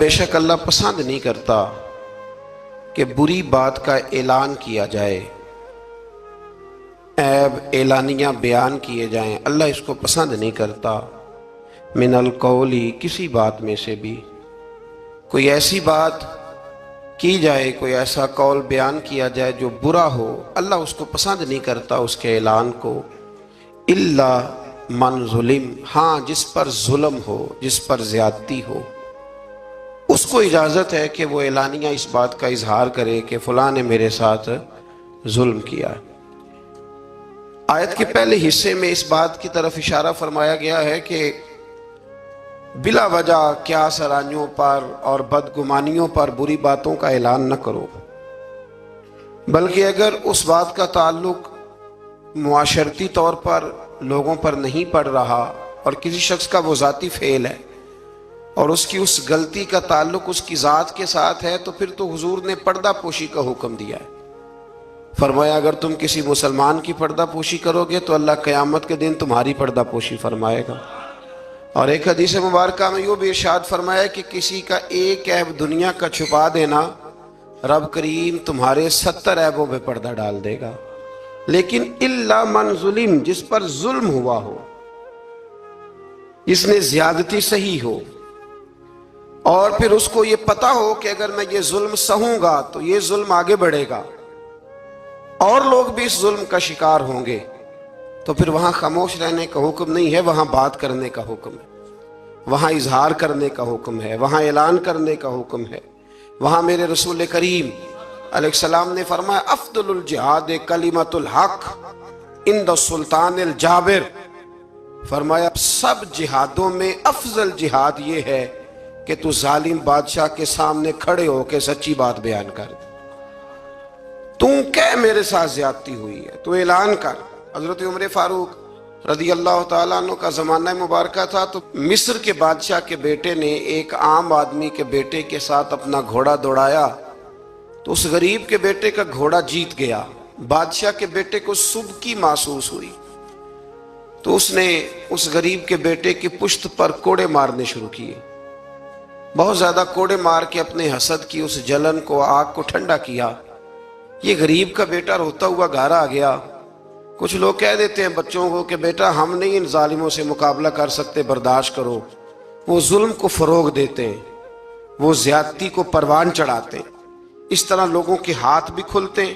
بے شک اللہ پسند نہیں کرتا کہ بری بات کا اعلان کیا جائے، عیب اعلانیہ بیان کیے جائیں، اللہ اس کو پسند نہیں کرتا۔ من القولی، کسی بات میں سے بھی کوئی ایسی بات کی جائے، کوئی ایسا قول بیان کیا جائے جو برا ہو، اللہ اس کو پسند نہیں کرتا اس کے اعلان کو۔ الا من ظلم، ہاں جس پر ظلم ہو، جس پر زیادتی ہو، اس کو اجازت ہے کہ وہ اعلانیہ اس بات کا اظہار کرے کہ فلاں نے میرے ساتھ ظلم کیا۔ آیت کے پہلے حصے میں اس بات کی طرف اشارہ فرمایا گیا ہے کہ بلا وجہ کیا سرانیوں پر اور بدگمانیوں پر بری باتوں کا اعلان نہ کرو، بلکہ اگر اس بات کا تعلق معاشرتی طور پر لوگوں پر نہیں پڑ رہا اور کسی شخص کا وہ ذاتی فعل ہے اور اس کی اس غلطی کا تعلق اس کی ذات کے ساتھ ہے، تو پھر تو حضور نے پردہ پوشی کا حکم دیا ہے۔ فرمایا اگر تم کسی مسلمان کی پردہ پوشی کرو گے تو اللہ قیامت کے دن تمہاری پردہ پوشی فرمائے گا۔ اور ایک حدیث مبارکہ میں یوں بھی ارشاد فرمایا کہ کسی کا ایک عیب دنیا کا چھپا دینا، رب کریم تمہارے 70 عیبوں پہ پردہ ڈال دے گا۔ لیکن الا من ظلم، جس پر ظلم ہوا ہو، جس نے زیادتی سہی ہو، اور پھر اس کو یہ پتا ہو کہ اگر میں یہ ظلم سہوں گا تو یہ ظلم آگے بڑھے گا اور لوگ بھی اس ظلم کا شکار ہوں گے، تو پھر وہاں خاموش رہنے کا حکم نہیں ہے، وہاں بات کرنے کا حکم ہے، وہاں اظہار کرنے کا حکم ہے، وہاں اعلان کرنے کا حکم ہے۔ وہاں میرے رسول کریم علیہ السلام نے فرمایا افضل الجہاد کلمۃ الحق عند السلطان الجابر، فرمایا سب جہادوں میں افضل جہاد یہ ہے کہ تو ظالم بادشاہ کے سامنے کھڑے ہو کے سچی بات بیان کر دے، تو کہ میرے ساتھ زیادتی ہوئی ہے، تو اعلان کر۔ حضرت عمر فاروق رضی اللہ تعالیٰ عنہ کا زمانہ مبارکہ تھا، تو مصر کے بادشاہ کے بیٹے نے ایک عام آدمی کے بیٹے کے ساتھ اپنا گھوڑا دوڑایا، تو اس غریب کے بیٹے کا گھوڑا جیت گیا۔ بادشاہ کے بیٹے کو سبکی محسوس ہوئی، تو اس نے اس غریب کے بیٹے کی پشت پر کوڑے مارنے شروع کیے، بہت زیادہ کوڑے مار کے اپنے حسد کی اس جلن کو، آگ کو ٹھنڈا کیا۔ یہ غریب کا بیٹا روتا ہوا گھر آ گیا۔ کچھ لوگ کہہ دیتے ہیں بچوں کو کہ بیٹا ہم نہیں ان ظالموں سے مقابلہ کر سکتے، برداشت کرو۔ وہ ظلم کو فروغ دیتے ہیں، وہ زیادتی کو پروان چڑھاتے ہیں، اس طرح لوگوں کے ہاتھ بھی کھلتے ہیں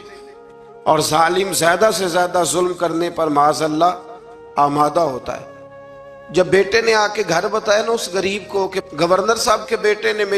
اور ظالم زیادہ سے زیادہ ظلم کرنے پر معاذ اللہ آمادہ ہوتا ہے۔ جب بیٹے نے آ کے گھر بتایا نا اس غریب کو کہ گورنر صاحب کے بیٹے نے میری